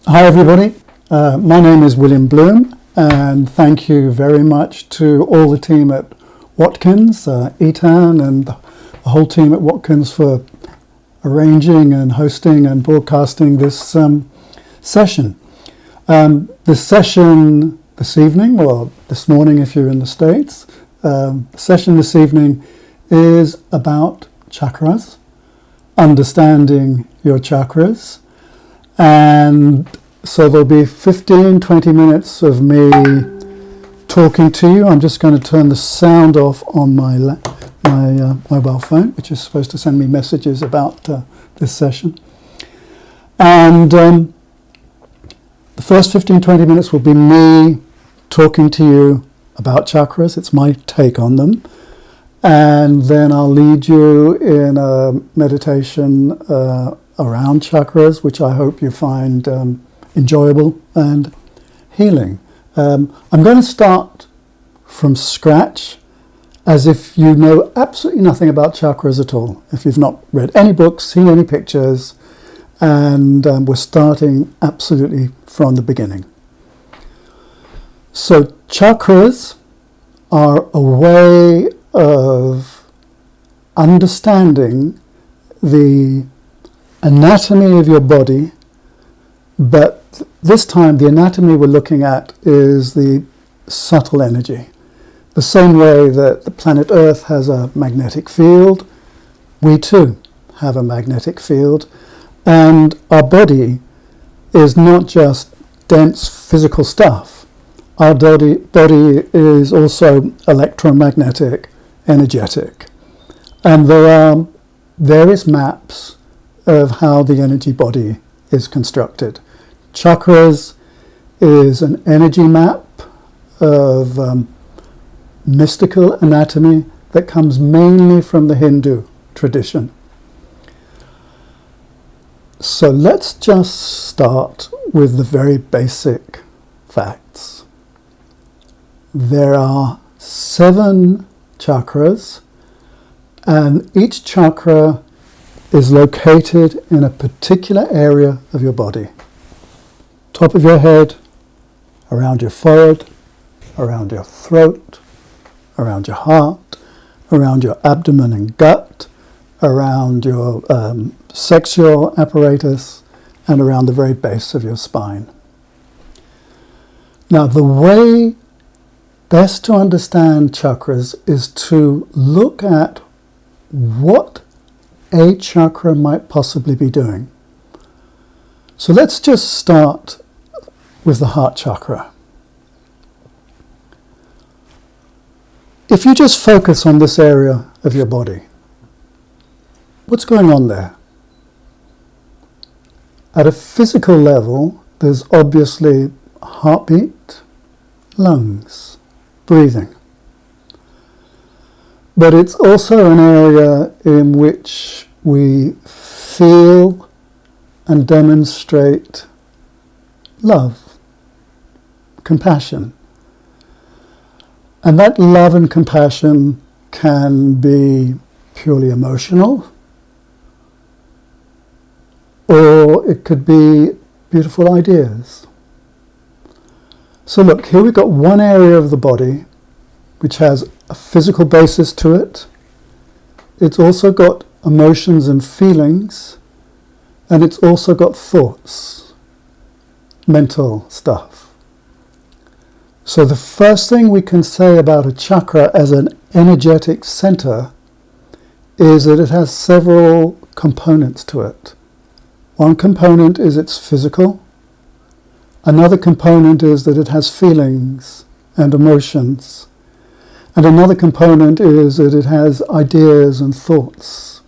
Hi everybody, my name is William Bloom, and thank you very much to all the team at Watkins, Etan and the whole team at Watkins for arranging and hosting and broadcasting this session. This session this evening, or this morning if you're in the States, the session this evening is about chakras, understanding your chakras. And so there'll be 15-20 minutes of me talking to you. I'm just going to turn the sound off on my mobile phone, which is supposed to send me messages about this session. And the first 15-20 minutes will be me talking to you about chakras. It's my take on them. And then I'll lead you in a meditation around chakras, which I hope you find enjoyable and healing. I'm going to start from scratch, as if you know absolutely nothing about chakras at all, if you've not read any books, seen any pictures, and we're starting absolutely from the beginning. So chakras are a way of understanding the anatomy of your body, but this time the anatomy we're looking at is the subtle energy. The same way that the planet Earth has a magnetic field, we too have a magnetic field, and our body is not just dense physical stuff. Our body is also electromagnetic, energetic, and there are various maps of how the energy body is constructed. Chakras is an energy map of mystical anatomy that comes mainly from the Hindu tradition. So let's just start with the very basic facts. There are 7 chakras, and each chakra is located in a particular area of your body. Top of your head, around your forehead, around your throat, around your heart, around your abdomen and gut, around your sexual apparatus, and around the very base of your spine. Now, the way best to understand chakras is to look at what a chakra might possibly be doing. So let's just start with the heart chakra. If you just focus on this area of your body, what's going on there? At a physical level, there's obviously heartbeat, lungs, breathing. But it's also an area in which we feel and demonstrate love, compassion. And that love and compassion can be purely emotional, or it could be beautiful ideas. So look, here we've got one area of the body which has a physical basis to it. It's also got emotions and feelings, and it's also got thoughts, mental stuff. So the first thing we can say about a chakra as an energetic center is that it has several components to it. One component is it's physical. Another component is that it has feelings and emotions. And another component is that it has ideas and thoughts.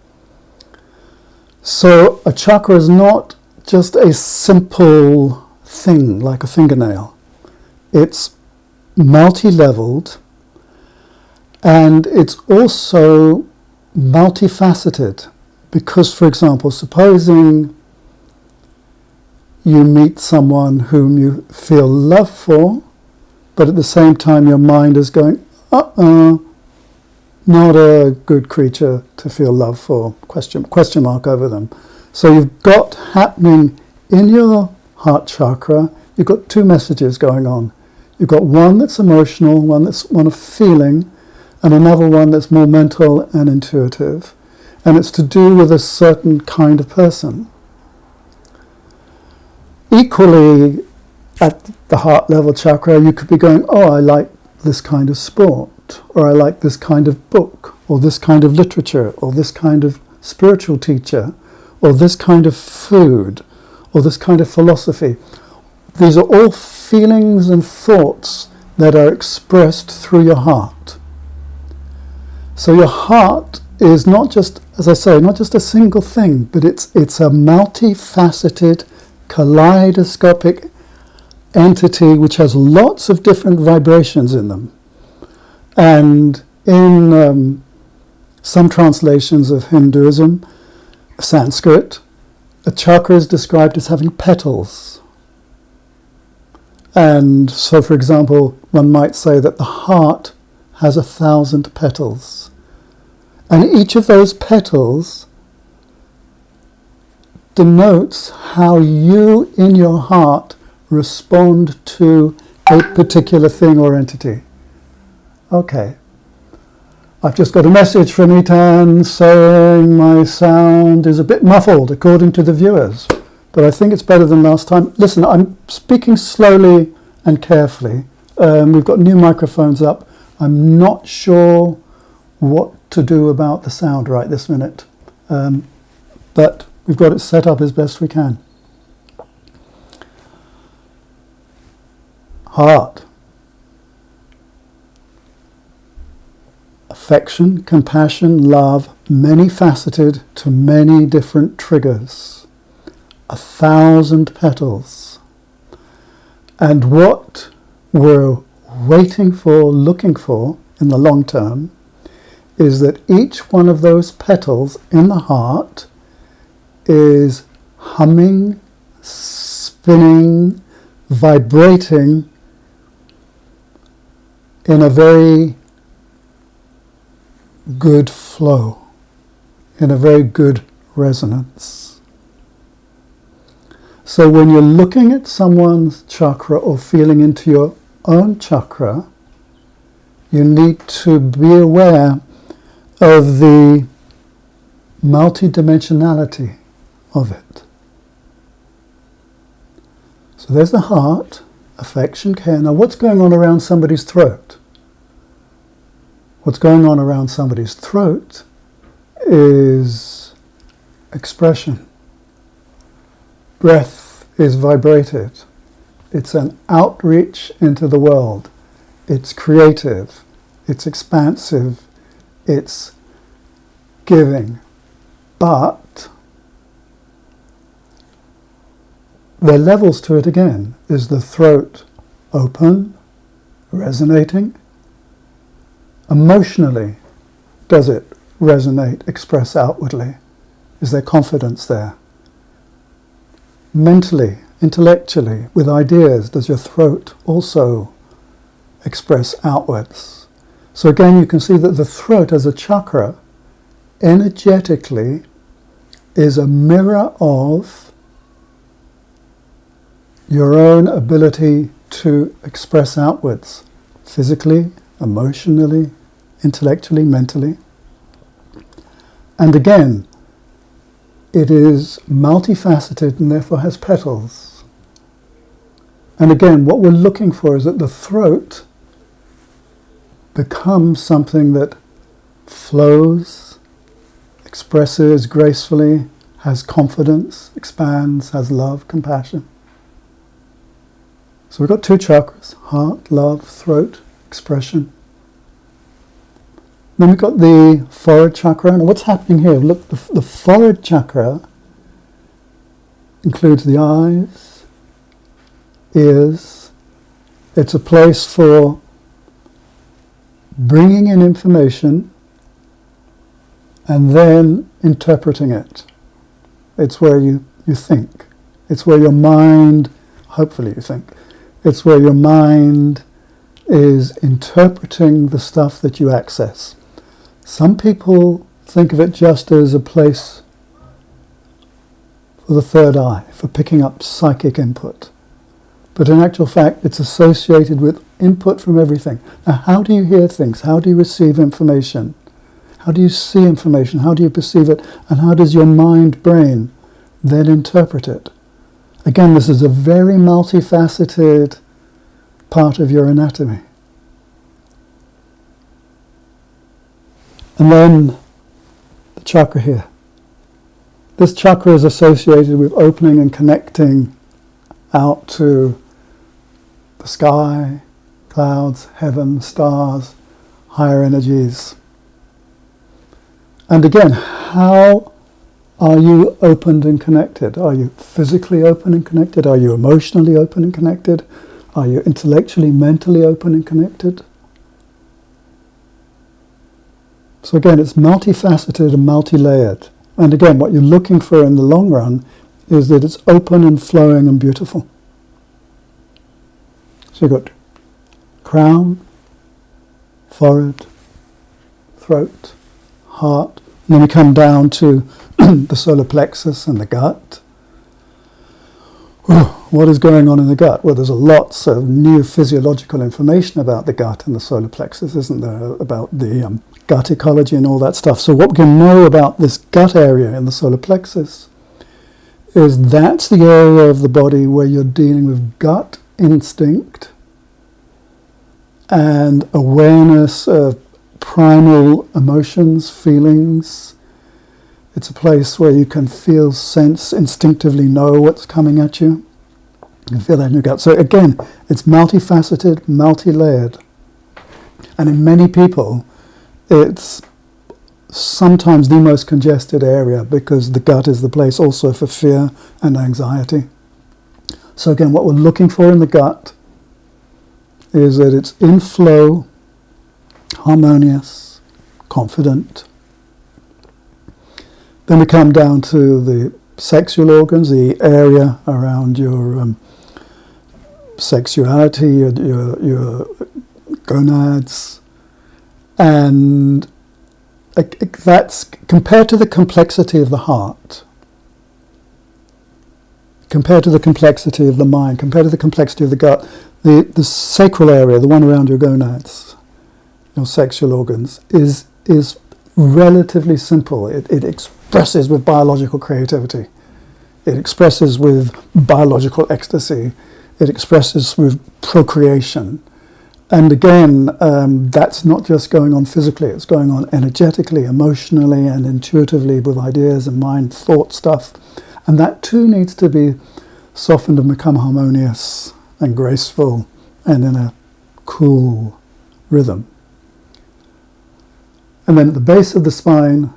So a chakra is not just a simple thing like a fingernail. It's multi-leveled, and it's also multifaceted. Because, for example, supposing you meet someone whom you feel love for, but at the same time your mind is going, not a good creature to feel love for, question mark over them. So you've got happening in your heart chakra, you've got two messages going on. You've got one that's emotional, one that's one of feeling, and another one that's more mental and intuitive. And it's to do with a certain kind of person. Equally, at the heart level chakra, you could be going, oh, I like this kind of sport, or I like this kind of book, or this kind of literature, or this kind of spiritual teacher, or this kind of food, or this kind of philosophy. These are all feelings and thoughts that are expressed through your heart. So your heart is not just, as I say, not just a single thing, but it's a multifaceted, kaleidoscopic entity which has lots of different vibrations in them. And in some translations of Hinduism, Sanskrit, a chakra is described as having petals. And so, for example, one might say that the heart has 1,000 petals. And each of those petals denotes how you, in your heart, respond to a particular thing or entity. Okay. I've just got a message from Etan saying my sound is a bit muffled according to the viewers, but I think it's better than last time. Listen, I'm speaking slowly and carefully. We've got new microphones up. I'm not sure what to do about the sound right this minute, but we've got it set up as best we can. Heart. Affection, compassion, love, many-faceted to many different triggers. 1,000 petals. And what we're waiting for, looking for in the long term, is that each one of those petals in the heart is humming, spinning, vibrating in a very good flow, in a very good resonance. So when you're looking at someone's chakra or feeling into your own chakra, you need to be aware of the multidimensionality of it. So there's the heart, affection, care. Now what's going on around somebody's throat? What's going on around somebody's throat is expression. Breath is vibrated. It's an outreach into the world. It's creative. It's expansive. It's giving. But there are levels to it again. Is the throat open, resonating? Emotionally, does it resonate, express outwardly? Is there confidence there? Mentally, intellectually, with ideas, does your throat also express outwards? So again, you can see that the throat as a chakra, energetically, is a mirror of your own ability to express outwards, physically, emotionally, intellectually, mentally. And again, it is multifaceted and therefore has petals. And again, what we're looking for is that the throat becomes something that flows, expresses gracefully, has confidence, expands, has love, compassion. So we've got two chakras, heart, love, throat, expression. Then we've got the forehead chakra. And what's happening here? Look, the forehead chakra includes the eyes, ears. It's a place for bringing in information and then interpreting it. It's where you think. It's where your mind, hopefully you think, it's where your mind is interpreting the stuff that you access. Some people think of it just as a place for for the third eye, for picking up psychic input. But in actual fact, it's associated with input from everything. Now, how do you hear things? How do you receive information? How do you see information? How do you perceive it? And how does your mind, brain, then interpret it? Again, this is a very multifaceted part of your anatomy. And then the chakra here. This chakra is associated with opening and connecting out to the sky, clouds, heaven, stars, higher energies. And again, how are you opened and connected? Are you physically open and connected? Are you emotionally open and connected? Are you intellectually, mentally open and connected? So again, it's multifaceted and multi-layered. And again, what you're looking for in the long run is that it's open and flowing and beautiful. So you've got crown, forehead, throat, heart, and then we come down to the solar plexus and the gut. What is going on in the gut? Well, there's lots of new physiological information about the gut and the solar plexus, isn't there? About the gut ecology and all that stuff. So what we can know about this gut area in the solar plexus is that's the area of the body where you're dealing with gut instinct and awareness of primal emotions, feelings. It's a place where you can feel, sense, instinctively know what's coming at you. You can feel that in your gut. So again, it's multifaceted, multi-layered. And in many people, it's sometimes the most congested area because the gut is the place also for fear and anxiety. So again, what we're looking for in the gut is that it's in flow, harmonious, confident. Then we come down to the sexual organs, the area around your sexuality, your gonads, and that's compared to the complexity of the heart, compared to the complexity of the mind, compared to the complexity of the gut, the sacral area, the one around your gonads, your sexual organs, is relatively simple. It expresses with biological creativity. It expresses with biological ecstasy. It expresses with procreation. And again, that's not just going on physically, it's going on energetically, emotionally, and intuitively with ideas and mind, thought stuff. And that too needs to be softened and become harmonious and graceful and in a cool rhythm. And then at the base of the spine,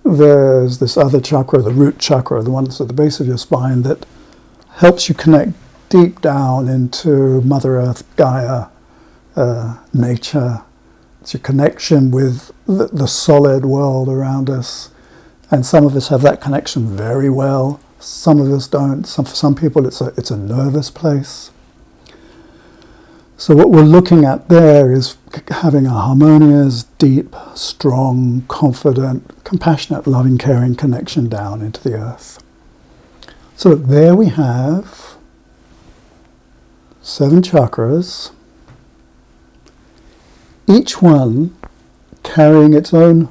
there's this other chakra, the root chakra, the one that's at the base of your spine, that helps you connect deep down into Mother Earth, Gaia, nature. It's your connection with the solid world around us. And some of us have that connection very well. Some of us don't. For some people, it's a nervous place. So what we're looking at there is having a harmonious, deep, strong, confident, compassionate, loving, caring connection down into the earth. So there we have 7 chakras, each one carrying its own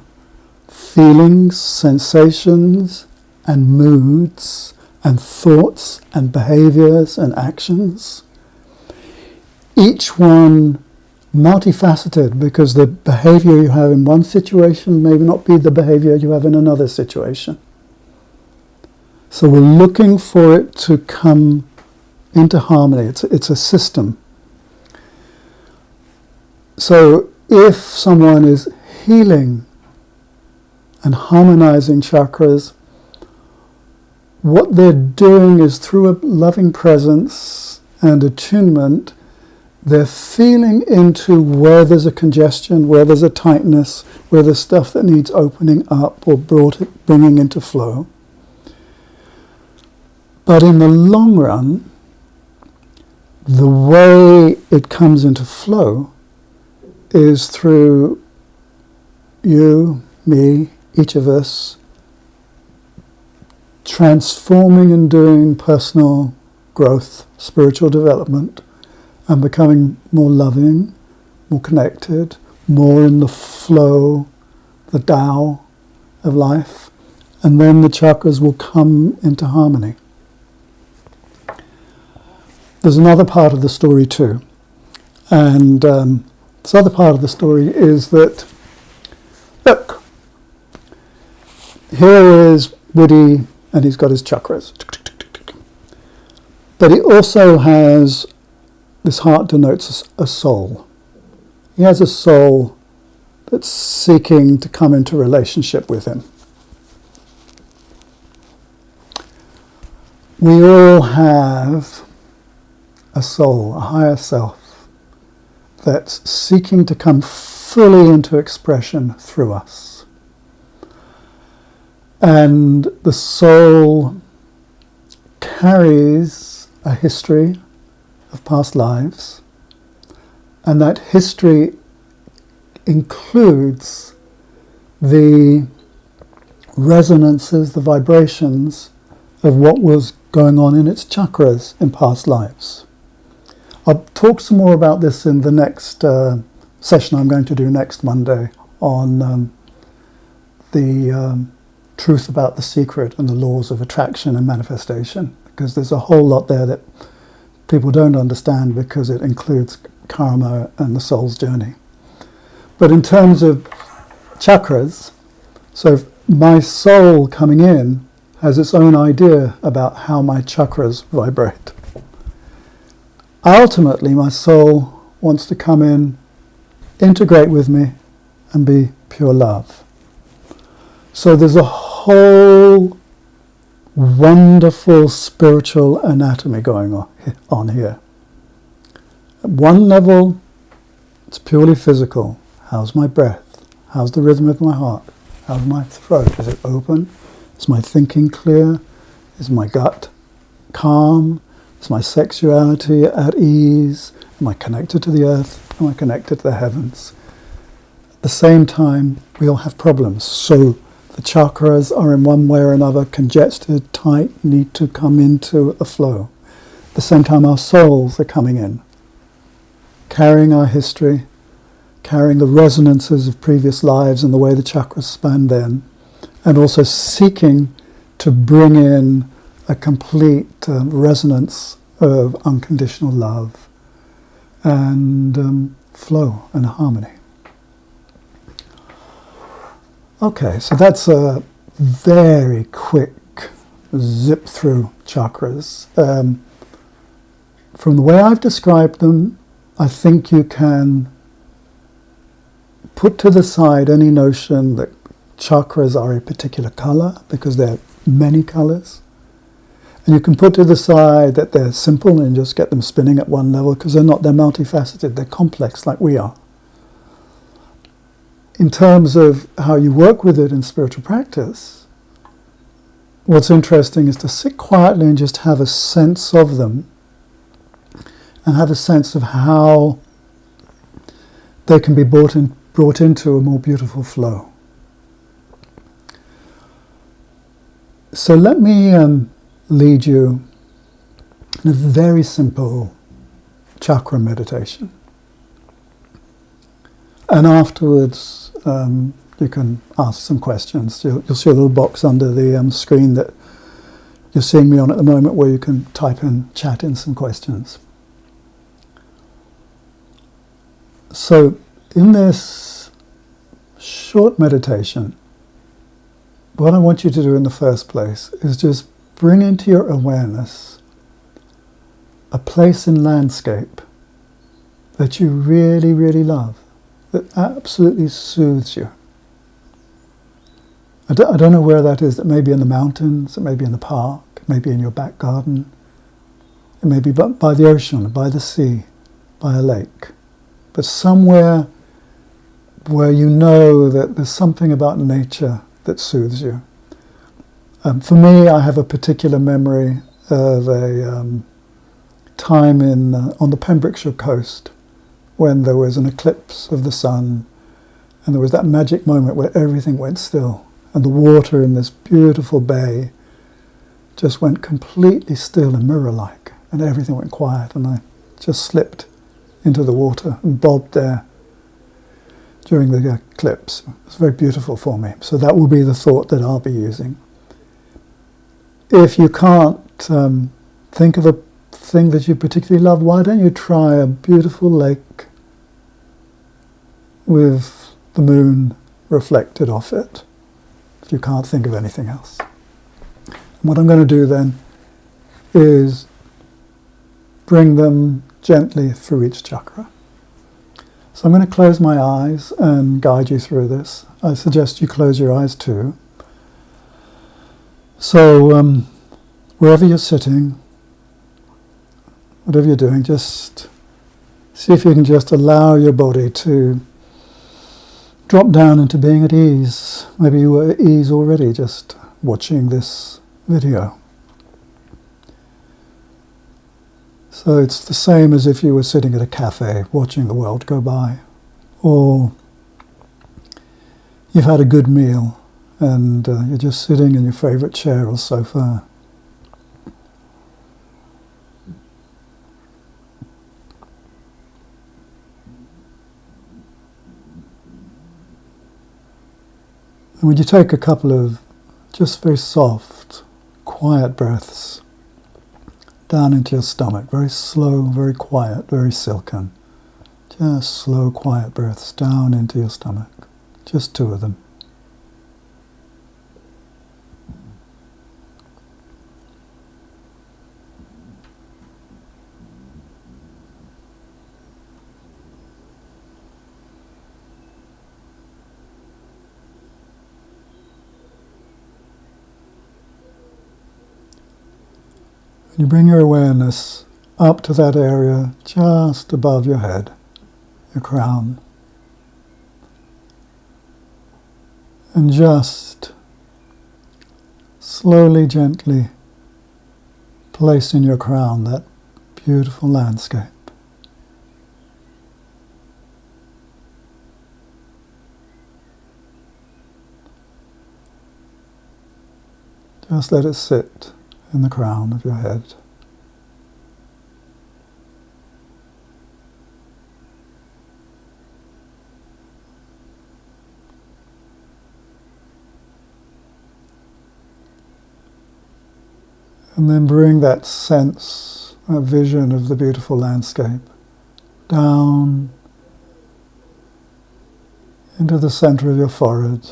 feelings, sensations, and moods, and thoughts, and behaviors, and actions. Each one multifaceted, because the behavior you have in one situation may not be the behavior you have in another situation. So we're looking for it to come into harmony. It's a system. So if someone is healing and harmonizing chakras, what they're doing is through a loving presence and attunement, they're feeling into where there's a congestion, where there's a tightness, where there's stuff that needs opening up or bringing into flow. But in the long run, the way it comes into flow is through you, me, each of us transforming and doing personal growth, spiritual development, and becoming more loving, more connected, more in the flow, the Tao of life, and then the chakras will come into harmony. There's another part of the story too, and this other part of the story is that, look, here is Woody, and he's got his chakras. But he also has, this heart denotes a soul. He has a soul that's seeking to come into relationship with him. We all have a soul, a higher self, that's seeking to come fully into expression through us. And the soul carries a history of past lives, and that history includes the resonances, the vibrations of what was going on in its chakras in past lives. I'll talk some more about this in the next session I'm going to do next Monday on the truth about the secret and the laws of attraction and manifestation, because there's a whole lot there that people don't understand because it includes karma and the soul's journey. But in terms of chakras, so my soul coming in has its own idea about how my chakras vibrate. Ultimately, my soul wants to come in, integrate with me, and be pure love. So there's a whole wonderful spiritual anatomy going on here. At one level, it's purely physical. How's my breath? How's the rhythm of my heart? How's my throat? Is it open? Is my thinking clear? Is my gut calm? Is my sexuality at ease? Am I connected to the earth? Am I connected to the heavens? At the same time, we all have problems. So the chakras are in one way or another congested, tight, need to come into a flow. At the same time, our souls are coming in, carrying our history, carrying the resonances of previous lives and the way the chakras span then, and also seeking to bring in a complete resonance of unconditional love and flow and harmony. Okay, so that's a very quick zip through chakras. From the way I've described them, I think you can put to the side any notion that chakras are a particular color, because there are many colors. And you can put to the side that they're simple and just get them spinning at one level, because they're not, they're multifaceted, they're complex like we are. In terms of how you work with it in spiritual practice, what's interesting is to sit quietly and just have a sense of them, and have a sense of how they can be brought into a more beautiful flow. So let me lead you in a very simple chakra meditation. And afterwards, you can ask some questions. You'll see a little box under the screen that you're seeing me on at the moment, where you can type in, chat in some questions. So in this short meditation, what I want you to do in the first place is just bring into your awareness a place in landscape that you really, really love, that absolutely soothes you. I don't know where that is. It may be in the mountains, it may be in the park, it may be in your back garden, it may be by the ocean, by the sea, by a lake. But somewhere where you know that there's something about nature that soothes you. For me, I have a particular memory of a time on the Pembrokeshire coast when there was an eclipse of the sun, and there was that magic moment where everything went still, and the water in this beautiful bay just went completely still and mirror-like, and everything went quiet, and I just slipped into the water and bobbed there during the eclipse. It was very beautiful for me. So that will be the thought that I'll be using. If you can't think of a thing that you particularly love, why don't you try a beautiful lake with the moon reflected off it, if you can't think of anything else. What I'm going to do then is bring them gently through each chakra. So I'm going to close my eyes and guide you through this. I suggest you close your eyes too. So wherever you're sitting, whatever you're doing, just see if you can just allow your body to drop down into being at ease. Maybe you were at ease already just watching this video. So it's the same as if you were sitting at a cafe watching the world go by, or you've had a good meal and you're just sitting in your favorite chair or sofa. And would you take a couple of just very soft, quiet breaths down into your stomach, very slow, very quiet, very silken. Just slow, quiet breaths down into your stomach. Just 2 of them. You bring your awareness up to that area just above your head, your crown, and just slowly, gently place in your crown that beautiful landscape. Just let it sit in the crown of your head. And then bring that sense, that vision of the beautiful landscape down into the center of your forehead,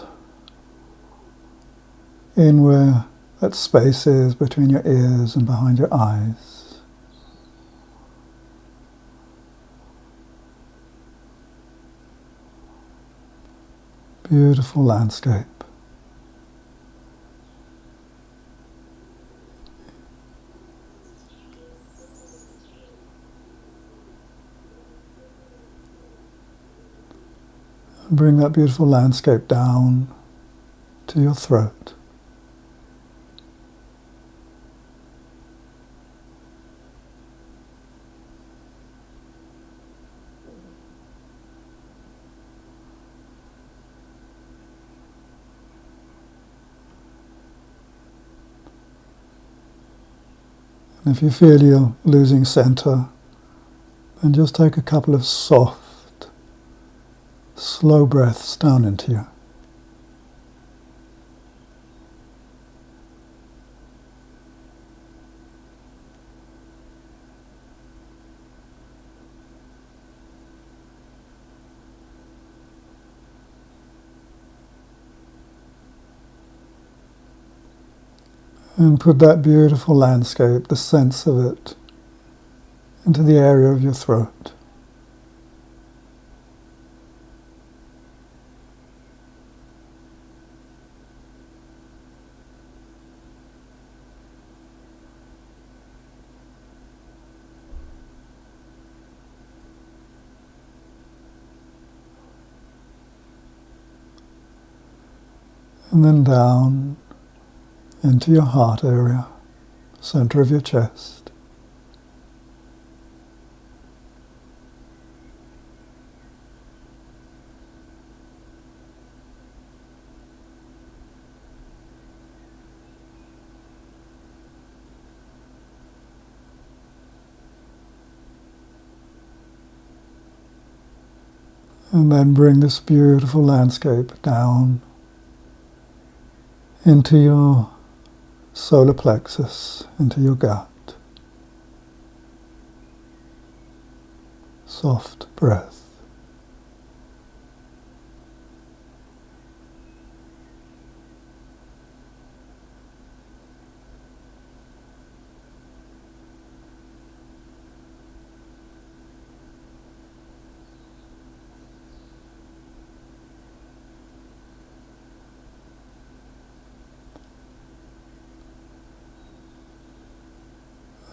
in where that space is between your ears and behind your eyes. Beautiful landscape. And bring that beautiful landscape down to your throat. And if you feel you're losing center, then just take a couple of soft, slow breaths down into you. And put that beautiful landscape, the sense of it, into the area of your throat. And then down into your heart area, center of your chest. And then bring this beautiful landscape down into your solar plexus, into your gut. Soft breath.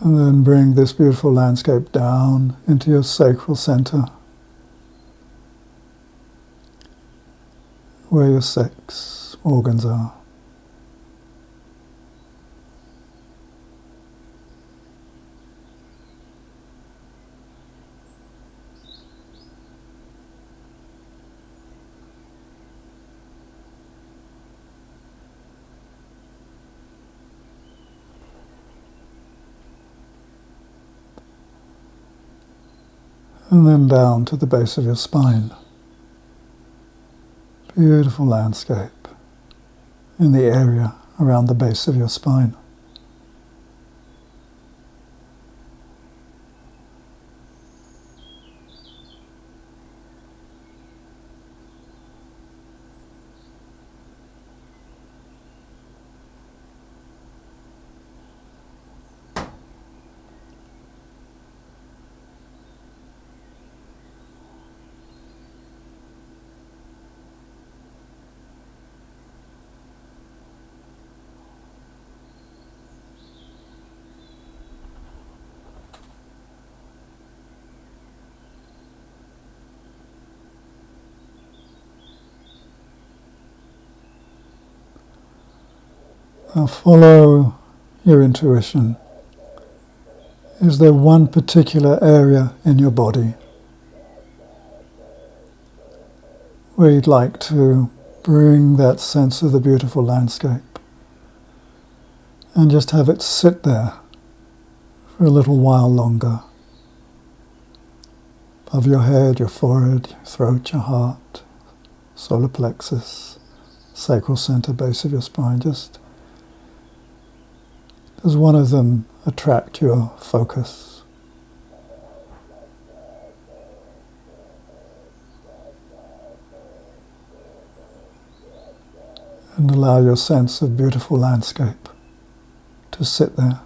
And then bring this beautiful landscape down into your sacral center, where your 6 organs are. And then down to the base of your spine. Beautiful landscape in the area around the base of your spine. Now follow your intuition. Is there one particular area in your body where you'd like to bring that sense of the beautiful landscape and just have it sit there for a little while longer? Above your head, your forehead, your throat, your heart, solar plexus, sacral center, base of your spine. Just does one of them attract your focus? And allow your sense of beautiful landscape to sit there.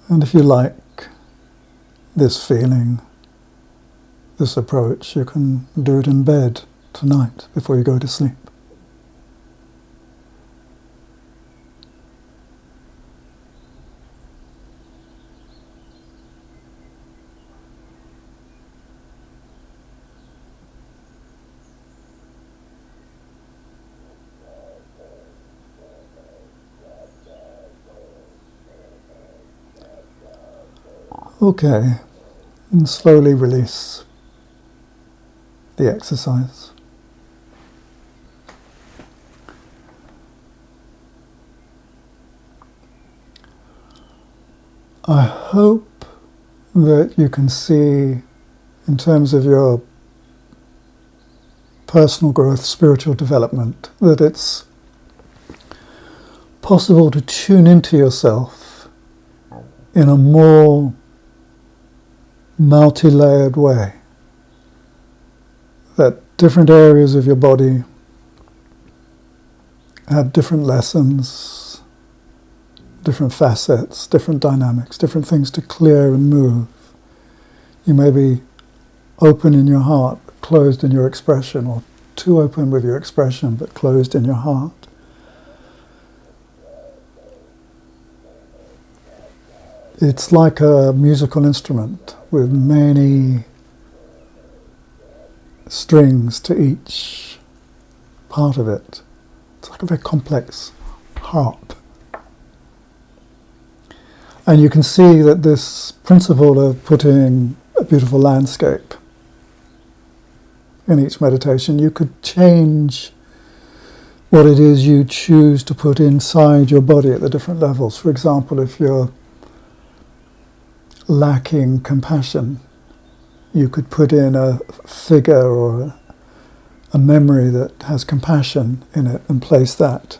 And if you like this feeling, this approach, you can do it in bed tonight before you go to sleep. Okay, and slowly release the exercise. I hope that you can see, in terms of your personal growth, spiritual development, that it's possible to tune into yourself in a more multi-layered way, that different areas of your body have different lessons, different facets, different dynamics, different things to clear and move. You may be open in your heart, but closed in your expression, or too open with your expression, but closed in your heart. It's like a musical instrument with many strings to each part of it. It's like a very complex harp. And you can see that this principle of putting a beautiful landscape in each meditation, you could change what it is you choose to put inside your body at the different levels. For example, if you're lacking compassion, you could put in a figure or a memory that has compassion in it and place that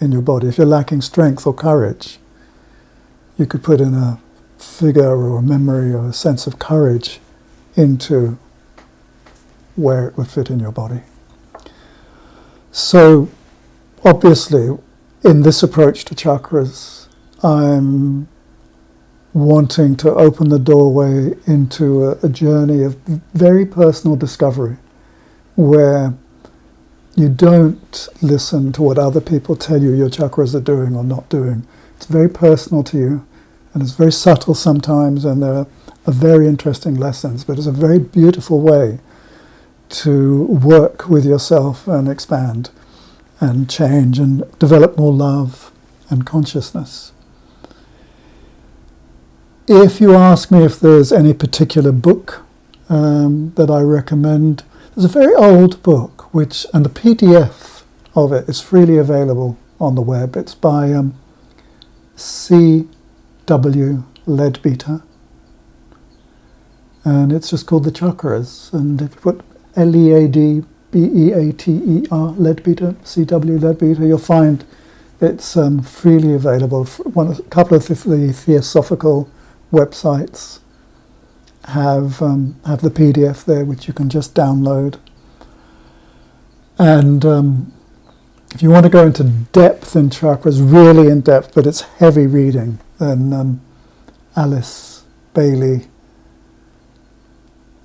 in your body. If you're lacking strength or courage, you could put in a figure or a memory or a sense of courage into where it would fit in your body. So, obviously, in this approach to chakras, I'm wanting to open the doorway into a journey of very personal discovery, where you don't listen to what other people tell you your chakras are doing or not doing. It's very personal to you, and it's very subtle sometimes, and there are very interesting lessons, but it's a very beautiful way to work with yourself and expand and change and develop more love and consciousness. If you ask me if there's any particular book that I recommend, there's a very old book, and the PDF of it is freely available on the web. It's by C.W. Leadbeater, and it's just called The Chakras. And if you put Leadbeater, Leadbeater, C.W. Leadbeater, you'll find it's freely available. A couple of the theosophical websites have the PDF there, which you can just download. And if you want to go into depth in chakras, really in depth, but it's heavy reading, then Alice Bailey,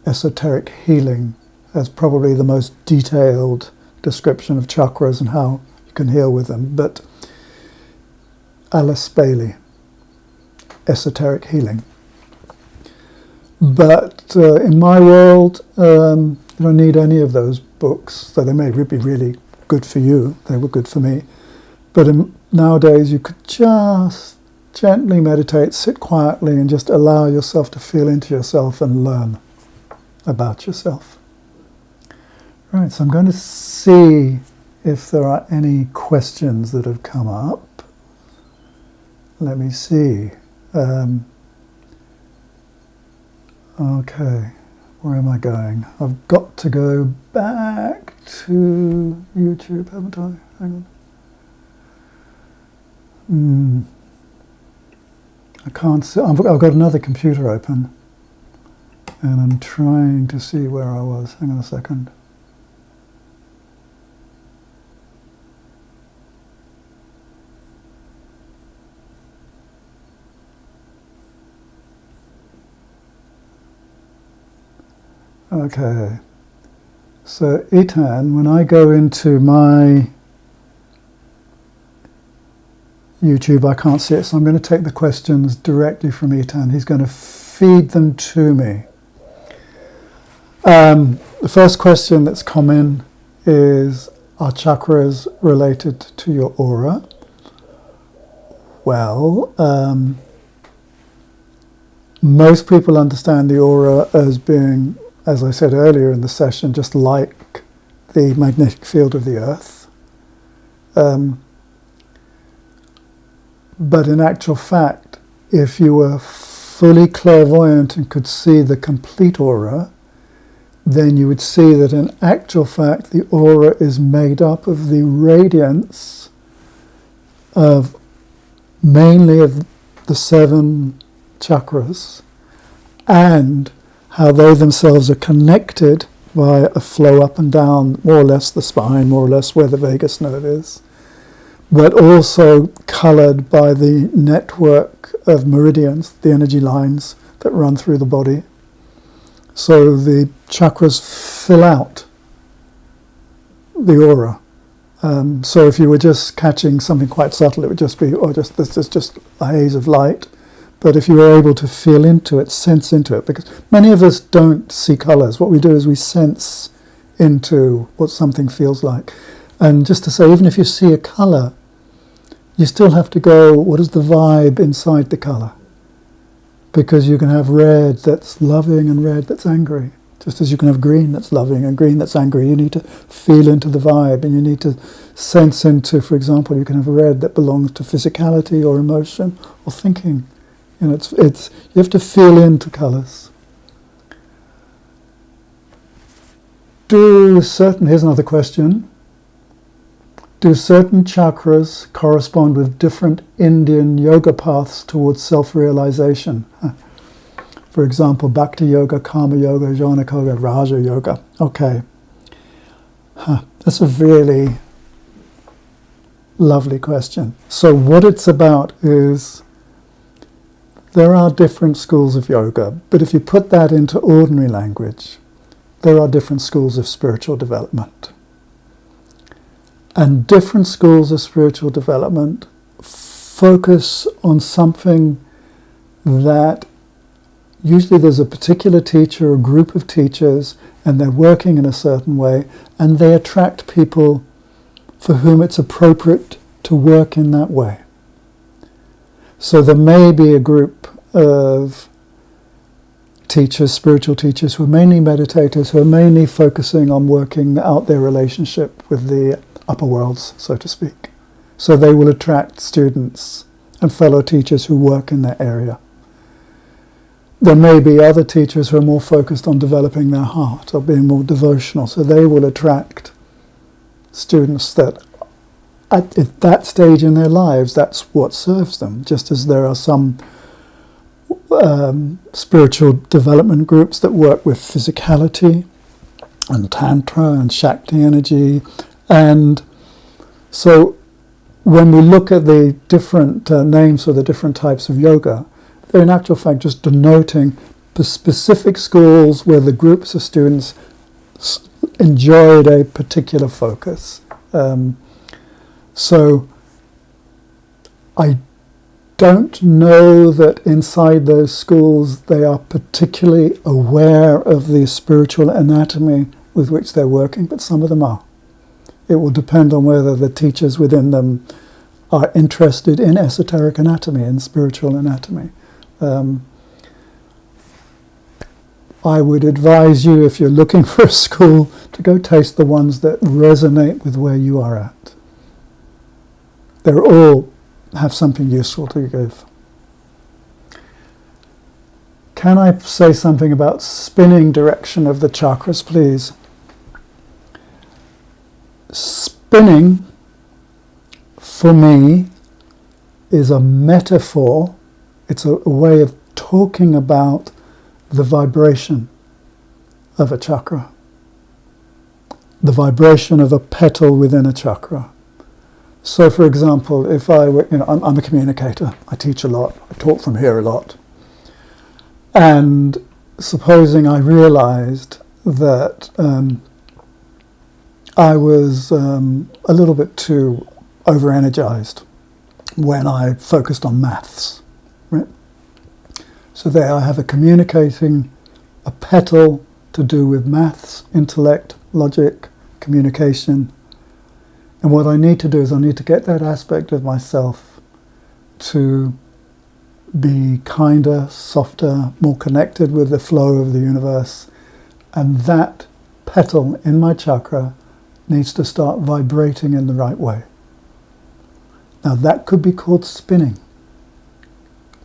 Esoteric Healing, has probably the most detailed description of chakras and how you can heal with them. But Alice Bailey, Esoteric Healing. But in my world, you don't need any of those books, though they may be really good for you. They were good for me. But nowadays you could just gently meditate, sit quietly, and just allow yourself to feel into yourself and learn about yourself. Right, so I'm going to see if there are any questions that have come up. Let me see. Okay, where am I going? I've got to go back to YouTube, haven't I? Hang on. I can't see. I've got another computer open, and I'm trying to see where I was. Hang on a second. Okay, so Itan, when I go into my YouTube, I can't see it, so I'm going to take the questions directly from Itan. He's going to feed them to me. The first question that's come in is, are chakras related to your aura? Well, most people understand the aura as being, as I said earlier in the session, just like the magnetic field of the Earth. But in actual fact, if you were fully clairvoyant and could see the complete aura, then you would see that in actual fact the aura is made up of the radiance of mainly of the 7 chakras, and how they themselves are connected via a flow up and down, more or less the spine, more or less where the vagus nerve is, but also coloured by the network of meridians, the energy lines that run through the body. So the chakras fill out the aura. So if you were just catching something quite subtle, it would just be, this is just a haze of light. But if you were able to feel into it, sense into it, because many of us don't see colours. What we do is we sense into what something feels like. And just to say, even if you see a colour, you still have to go, what is the vibe inside the colour? Because you can have red that's loving and red that's angry. Just as you can have green that's loving and green that's angry. You need to feel into the vibe, and you need to sense into, for example, you can have red that belongs to physicality or emotion or thinking. You know, it's you have to feel into colours. Here's another question. Do certain chakras correspond with different Indian yoga paths towards self-realization? For example, Bhakti Yoga, Karma Yoga, Jnana Yoga, Raja Yoga. Okay. That's a really lovely question. So what it's about is there are different schools of yoga, but if you put that into ordinary language, there are different schools of spiritual development. And different schools of spiritual development focus on something that usually there's a particular teacher or group of teachers, and they're working in a certain way, and they attract people for whom it's appropriate to work in that way. So there may be a group of teachers, spiritual teachers, who are mainly meditators, who are mainly focusing on working out their relationship with the upper worlds, so to speak. So they will attract students and fellow teachers who work in that area. There may be other teachers who are more focused on developing their heart or being more devotional, so they will attract students that at that stage in their lives, that's what serves them, just as there are some spiritual development groups that work with physicality and tantra and Shakti energy. And so when we look at the different names for the different types of yoga, they're in actual fact just denoting the specific schools where the groups of students enjoyed a particular focus. So I don't know that inside those schools they are particularly aware of the spiritual anatomy with which they're working, but some of them are. It will depend on whether the teachers within them are interested in esoteric anatomy and spiritual anatomy. I would advise you, if you're looking for a school, to go taste the ones that resonate with where you are at. They all have something useful to give. Can I say something about spinning direction of the chakras, please? Spinning, for me, is a metaphor. It's a way of talking about the vibration of a chakra, the vibration of a petal within a chakra. So, for example, if I were, I'm a communicator. I teach a lot. I talk from here a lot. And supposing I realized that I was a little bit too over-energized when I focused on maths, right? So there I have a petal to do with maths, intellect, logic, communication. And what I need to do is I need to get that aspect of myself to be kinder, softer, more connected with the flow of the universe. And that petal in my chakra needs to start vibrating in the right way. Now that could be called spinning.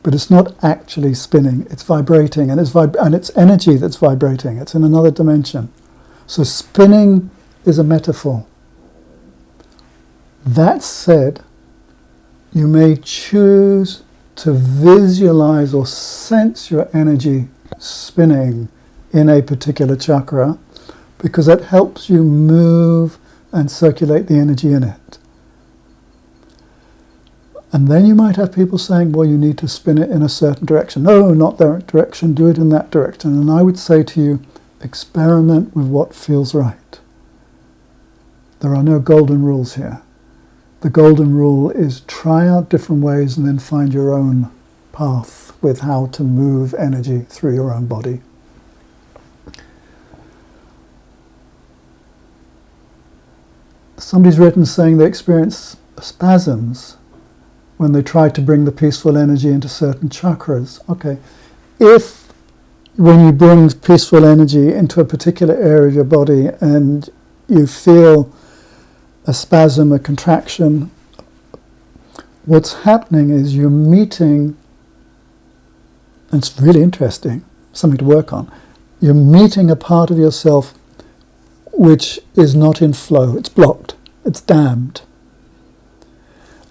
But it's not actually spinning, it's vibrating, and it's energy that's vibrating. It's in another dimension. So spinning is a metaphor. That said, you may choose to visualize or sense your energy spinning in a particular chakra, because that helps you move and circulate the energy in it. And then you might have people saying, well, you need to spin it in a certain direction. No, not that direction, do it in that direction. And I would say to you, experiment with what feels right. There are no golden rules here. The golden rule is try out different ways and then find your own path with how to move energy through your own body. Somebody's written saying they experience spasms when they try to bring the peaceful energy into certain chakras. Okay, if when you bring peaceful energy into a particular area of your body and you feel a spasm, a contraction, what's happening is you're meeting, and it's really interesting, something to work on, you're meeting a part of yourself which is not in flow, it's blocked, it's dammed.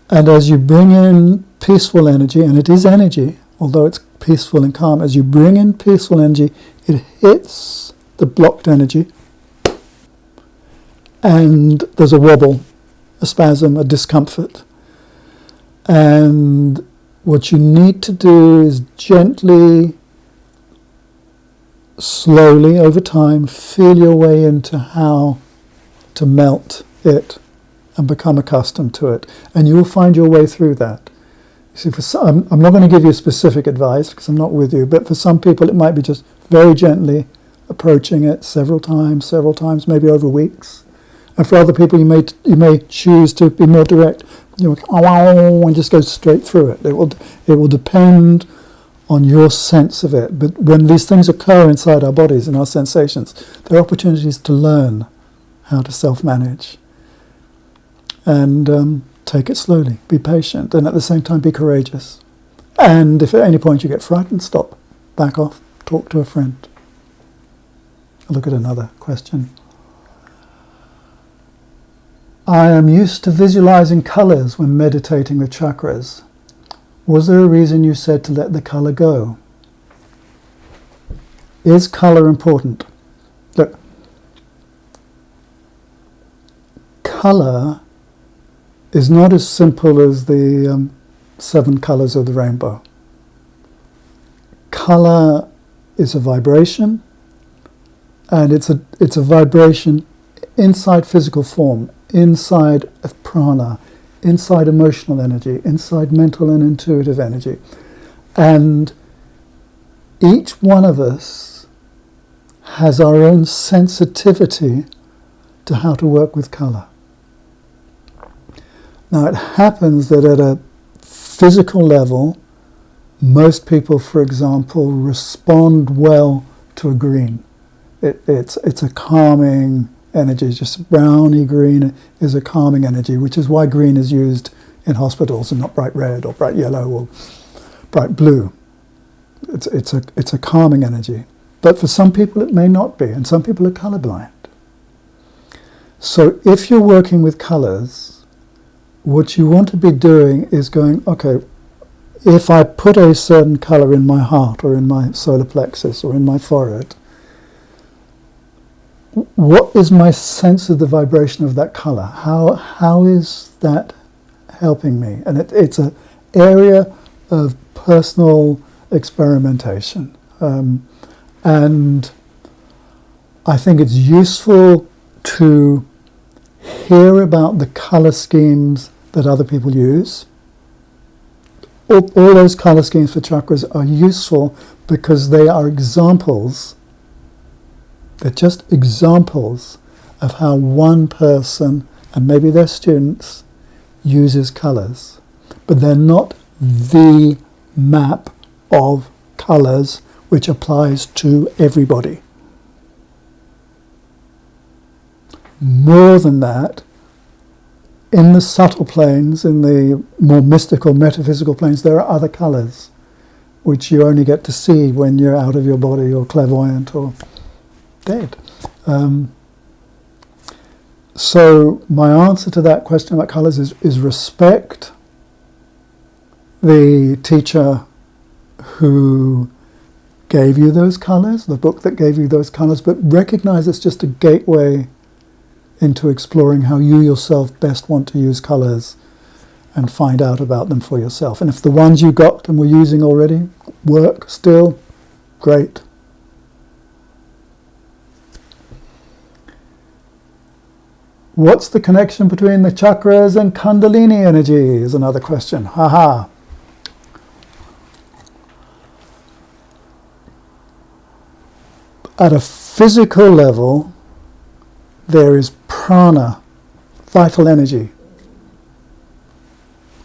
And as you bring in peaceful energy, and it is energy, although it's peaceful and calm, as you bring in peaceful energy, it hits the blocked energy, and there's a wobble, a spasm, a discomfort. And what you need to do is gently, slowly, over time, feel your way into how to melt it and become accustomed to it. And you will find your way through that. See, for some, I'm not going to give you specific advice because I'm not with you, but for some people it might be just very gently approaching it several times, maybe over weeks. And for other people, you may choose to be more direct. You know, and just go straight through it. It will depend on your sense of it. But when these things occur inside our bodies and our sensations, there are opportunities to learn how to self-manage. And take it slowly, be patient, and at the same time be courageous. And if at any point you get frightened, stop, back off, talk to a friend. I'll look at another question. I am used to visualizing colours when meditating the chakras. Was there a reason you said to let the colour go? Is colour important? Look, colour is not as simple as the 7 colours of the rainbow. Colour is a vibration, and it's a vibration inside physical form, inside of prana, inside emotional energy, inside mental and intuitive energy. And each one of us has our own sensitivity to how to work with colour. Now it happens that at a physical level, most people, for example, respond well to a green. It's a calming energy, just browny green is a calming energy, which is why green is used in hospitals and not bright red or bright yellow or bright blue. It's a calming energy. But for some people it may not be, and some people are colorblind. So if you're working with colors, what you want to be doing is going, okay, if I put a certain color in my heart or in my solar plexus or in my forehead, what is my sense of the vibration of that color? How is that helping me? And it's an area of personal experimentation. And I think it's useful to hear about the color schemes that other people use. All those color schemes for chakras are useful because they are examples. They're just examples of how one person, and maybe their students, uses colors. But they're not the map of colors which applies to everybody. More than that, in the subtle planes, in the more mystical, metaphysical planes, there are other colors which you only get to see when you're out of your body or clairvoyant or dead. So my answer to that question about colors is respect the teacher who gave you those colors, the book that gave you those colors, but recognize it's just a gateway into exploring how you yourself best want to use colors and find out about them for yourself. And if the ones you got and were using already work still, great. What's the connection between the chakras and Kundalini energy is another question. Haha. At a physical level, there is prana vital energy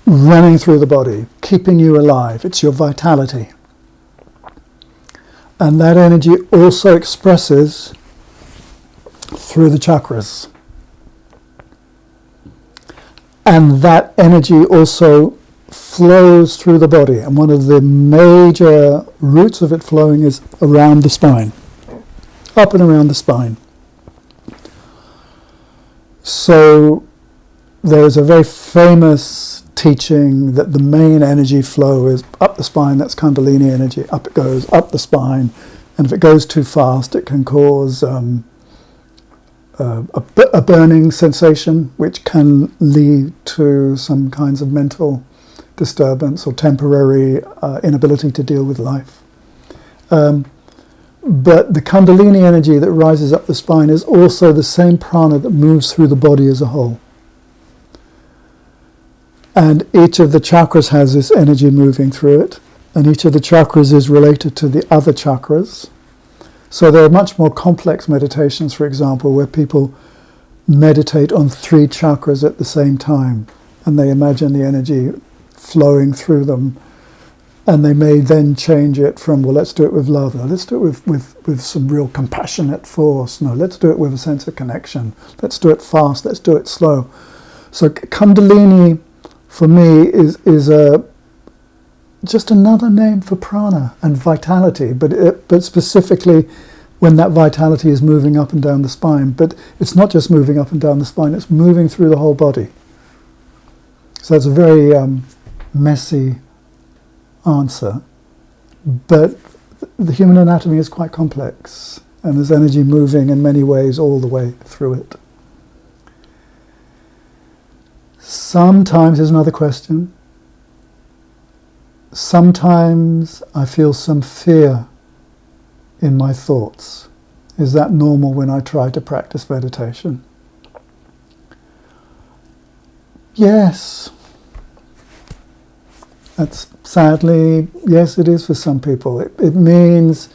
running through the body, keeping you alive. It's your vitality. And that energy also expresses through the chakras. And that energy also flows through the body. And one of the major routes of it flowing is around the spine, up and around the spine. So there's a very famous teaching that the main energy flow is up the spine. That's Kundalini energy. Up it goes, up the spine. And if it goes too fast, it can cause a burning sensation, which can lead to some kinds of mental disturbance or temporary inability to deal with life. But the Kundalini energy that rises up the spine is also the same prana that moves through the body as a whole. And each of the chakras has this energy moving through it, and each of the chakras is related to the other chakras. So there are much more complex meditations, for example, where people meditate on 3 chakras at the same time, and they imagine the energy flowing through them, and they may then change it from, well, let's do it with love, no, let's do it with some real compassionate force, no, let's do it with a sense of connection, let's do it fast, let's do it slow. So Kundalini, for me, is just another name for prana and vitality, but specifically when that vitality is moving up and down the spine. But it's not just moving up and down the spine, it's moving through the whole body. So it's a very messy answer, but the human anatomy is quite complex, and there's energy moving in many ways all the way through it. Sometimes, here's another question, sometimes I feel some fear in my thoughts. Is that normal when I try to practice meditation? Yes. That's sadly, yes, it is for some people. It means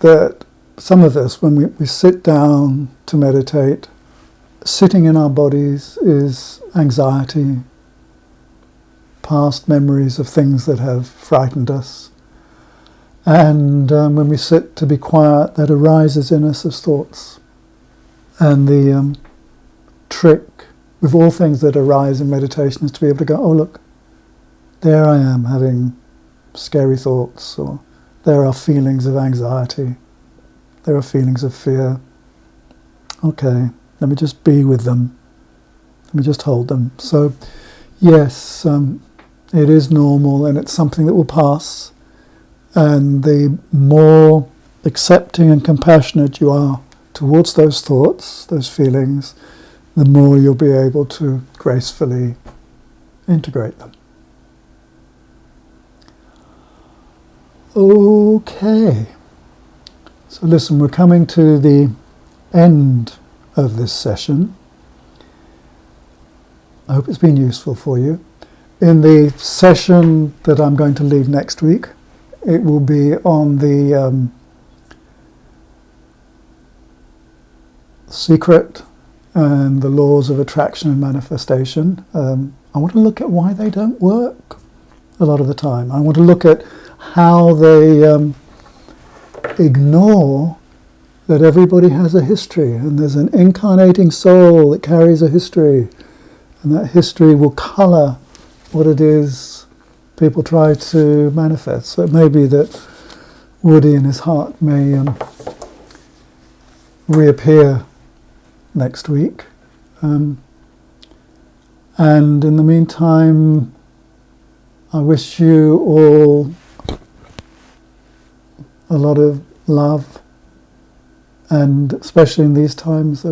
that some of us, when we sit down to meditate, sitting in our bodies is anxiety, past memories of things that have frightened us. And when we sit to be quiet, that arises in us as thoughts. And the trick with all things that arise in meditation is to be able to go, oh look, there I am having scary thoughts, or there are feelings of anxiety, there are feelings of fear. Okay, let me just be with them. Let me just hold them. So, yes, it is normal, and it's something that will pass. And the more accepting and compassionate you are towards those thoughts, those feelings, the more you'll be able to gracefully integrate them. Okay. So listen, we're coming to the end of this session. I hope it's been useful for you. In the session that I'm going to lead next week, it will be on the secret and the laws of attraction and manifestation. I want to look at why they don't work a lot of the time. I want to look at how they ignore that everybody has a history, and there's an incarnating soul that carries a history, and that history will colour what it is people try to manifest. So it may be that Woody in his heart may reappear next week. And in the meantime, I wish you all a lot of love, and especially in these times,